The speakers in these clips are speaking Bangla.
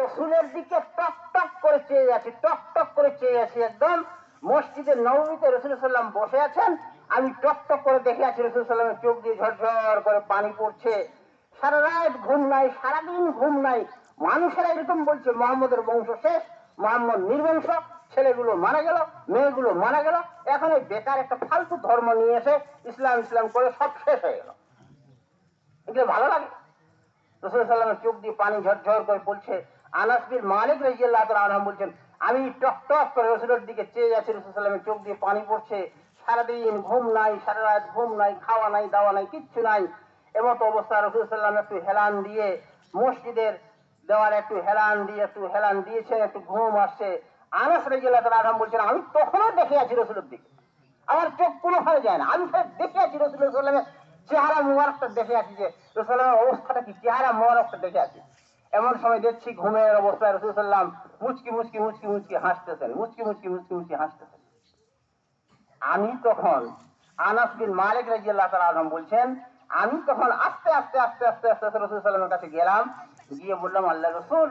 রসুলের দিকে টক টক করে চেয়ে আছি, টক টক করে চেয়ে আছি। একদম মসজিদের নববীতে রসুল সাল্লাম বসে আছেন, আমি টক টক করে দেখে আছি রসুল সাল্লামের চোখ দিয়ে ঝরঝর করে পানি পড়ছে। সারা রাত ঘুম নাই, সারাদিন ঘুম নাই। মানুষেরা এরকম বলছে মোহাম্মদের বংশ শেষ, মোহাম্মদ নির্বংশ, ছেলেগুলো মারা গেল, মেয়েগুলো মারা গেল। এখন এই বেকার একটা ফালতু ধর্ম নিয়ে এসে ইসলাম ইসলাম করে সব শেষ হয়ে গেল। এগুলো ভালো লাগে? রাসূল সাল্লাল্লাহু আলাইহি ওয়াসাল্লামের চোখ দিয়ে পানি ঝরঝর করে পড়ছে। আনাস বিন মালিক রাদিয়াল্লাহু তাআলা আনহু বলছেন, আমি টক টক করে রাসূলের দিকে চেয়ে যাচ্ছি, রাসূল সাল্লাল্লাহু আলাইহি ওয়াসাল্লামের চোখ দিয়ে পানি পড়ছে। সারাদিন ঘুম নাই, সারা রাত ঘুম নাই, খাওয়া নাই, দাওয়া নাই, কিচ্ছু নাই। এমত অবস্থা রাসূল সাল্লাল্লাহু আলাইহি ওয়াসাল্লাম একটু হেলান দিয়ে মসজিদের দেওয়ালে একটু হেলান দিয়েছেন, একটু ঘুম আসছে। আনাস রাদিয়াল্লাহু তাআলা আনহু বলছেন, আমি তখনও দেখে আছি রাসূলের দিকে, আমার চোখ কোনোভাবে যায় না, আমি দেখে আছি রাসূল সাল্লাল্লাহু আলাইহি ওয়াসাল্লামের চেহারা মোবারকটা দেখে আছি, যে রাসূলের অবস্থাটা কি, চেহারা মোবারকটা দেখে আছি। এমন সময় দেখছি ঘুমের অবস্থায় রাসূল সাল্লাল্লাহু আলাইহি ওয়াসাল্লাম মুচকি মুচকি হাসতেছেন। আমি তখন, আনাস বিন মালিক রাদিয়াল্লাহু তাআলা আনহু বলছেন, আমি তখন আস্তে আস্তে আস্তে আস্তে আস্তে রাসূল সাল্লাল্লাহু আলাইহি ওয়াসাল্লামের কাছে গেলাম, গিয়ে বললাম, আল্লাহর রাসূল,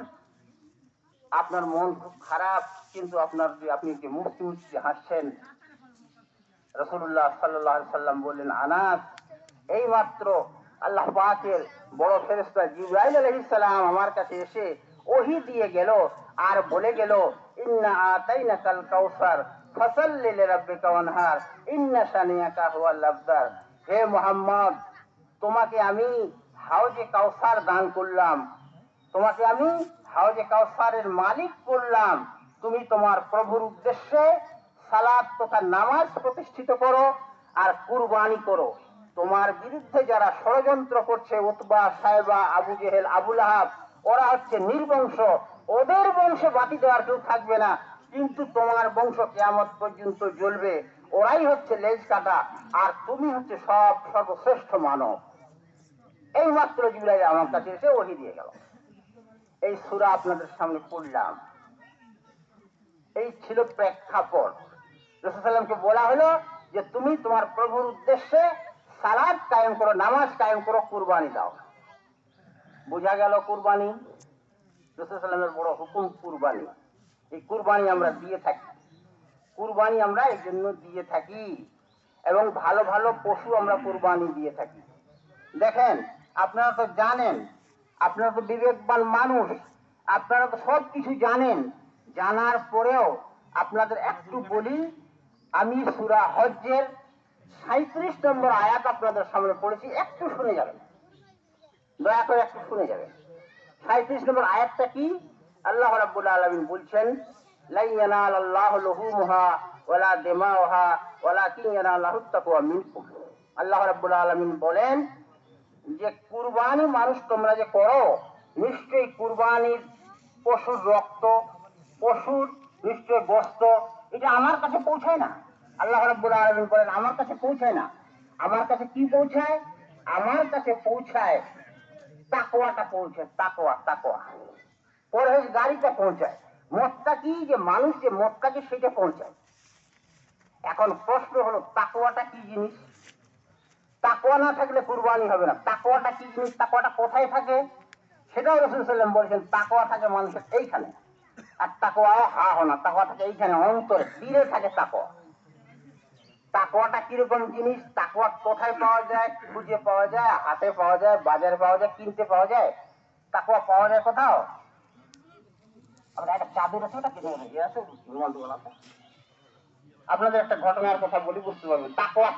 আপনার মন খুব খারাপ, কিন্তু আপনি যে মুচকি মুচকি হাসছেন। রাসূলুল্লাহ সাল্লাল্লাহু আলাইহি ওয়াসাল্লাম বললেন, আনাস, এই মাত্র আল্লাহ পাকের বড় ফেরেশতা জিবরাইল আলাইহিস সালাম আমার কাছে এসে ওহী দিয়ে গেল আর বলে গেল, ইন্না আতাইনাকাল কাউসার ফাসাল্লি লিরাব্বিকা ওয়ানহার ইন্না শানিয়াকা হুয়াল আবতার। হে মুহাম্মদ, তোমাকে আমি হাউজে কাউসার দান করলাম, তোমাকে আমি হাউজে কাউসারের মালিক করলাম। তুমি তোমার প্রভুর উদ্দেশ্যে সালাত তথা নামাজ প্রতিষ্ঠিত করো আর কুরবানি করো। তোমার বিরুদ্ধে যারা ষড়যন্ত্র করছে, উতবা, সাইবা, আবু জেহেল, আবু লাহাব, ওরা হচ্ছে নির্বংশ, ওদের বংশে বাতি দেওয়ার কেউ থাকবে না, কিন্তু তোমার বংশ কিয়ামত পর্যন্ত জ্বলবে। ওরাই হচ্ছে লেজ কাটা, আর তুমি হচ্ছে সর্বশ্রেষ্ঠ মানব। এই মাত্র জিবরাইল আমার কাছে এসে ওহী দিয়ে গেল। এই সূরা আপনাদের সামনে পড়লাম। এই ছিল প্রেক্ষাপট। রাসূল সাল্লাল্লাহু আলাইহি ওয়াসাল্লামকে বলা হলো যে তুমি তোমার প্রভুর উদ্দেশ্যে সালাত কায়েম করো, নামাজ কায়েম করো, কুরবানি দাও। বোঝা গেল কুরবানি রাসূল সাল্লাল্লাহু আলাইহি ওয়াসাল্লামের বড় হুকুম কুরবানি। এই কুরবানি আমরা দিয়ে থাকি, কুরবানি আমরা এই জন্য দিয়ে থাকি, এবং ভালো ভালো পশু আমরা কুরবানি দিয়ে থাকি। দেখেন, আপনারা তো জানেন, আপনারা তো বিবেকবান মানুষ, আপনারা তো সব কিছু জানেন। জানার পরেও আপনাদের একটু বলি, আমি সূরা হজ্জের 37 নম্বর আয়াত আপনাদের সামনে পড়েছি, একটু শুনে যাবেন, দয়া করে একটু শুনে যাবেন। 37 নম্বর আয়াতটা কি? আল্লাহ রাব্বুল আলামিন বলছেন, লা ইয়ানালাল্লাহু লুহুমুহা ওয়ালা দিমাউহা ওয়ালাকিন ইয়ানালুহুত তাকওয়া মিনকুম। আল্লাহ রাব্বুল আলামিন বলেন যে কুরবানি মানুষ তোমরা যে করো, নিশ্চয়ই কুরবানির পশুর রক্ত, পশুর নিশ্চয় গোশত, এটা আমার কাছে পৌঁছায় না। আল্লাহ রাব্বুল আলামিন বলেন, আমার কাছে পৌঁছায় না। আমার কাছে কি পৌঁছায়? আমার কাছে পৌঁছায় তাকওয়াটা পৌঁছায়, তাকওয়া পরহেজগারিটা পৌঁছায়। মুত্তাকি যে মানুষ, যে মুত্তাকি, সেটা পৌঁছায়। এখন প্রশ্ন হলো, তাকওয়াটা কি জিনিস? তাকওয়া না থাকলে কুরবানি হবে না। তাকওয়াটা কি জিনিস? তাকওয়াটা কোথায় থাকে? সেটাও রাসূল সাল্লাল্লাহু আলাইহি ওয়াসাল্লাম বলেছেন, তাকওয়া থাকে মানুষের এইখানে। আর তাকওয়াও হা হনা, তাকওয়া থাকে এইখানে, অন্তরে, দিলে থাকে তাকওয়া। তাকওয়াটা কিরকম জিনিস? তাকওয়া কোথায় পাওয়া যায়? খুঁজে পাওয়া যায়, হাটে পাওয়া যায়, বাজারে পাওয়া যায়, কিনতে পাওয়া যায়। তাকওয়া পাওয়া যায় কোথাও? আমরা একটা চাদর আছে, ওটা কিনে আছে, আপনাদের একটা ঘটনার কথা বলি, বুঝতে পারবেন। তাকওয়া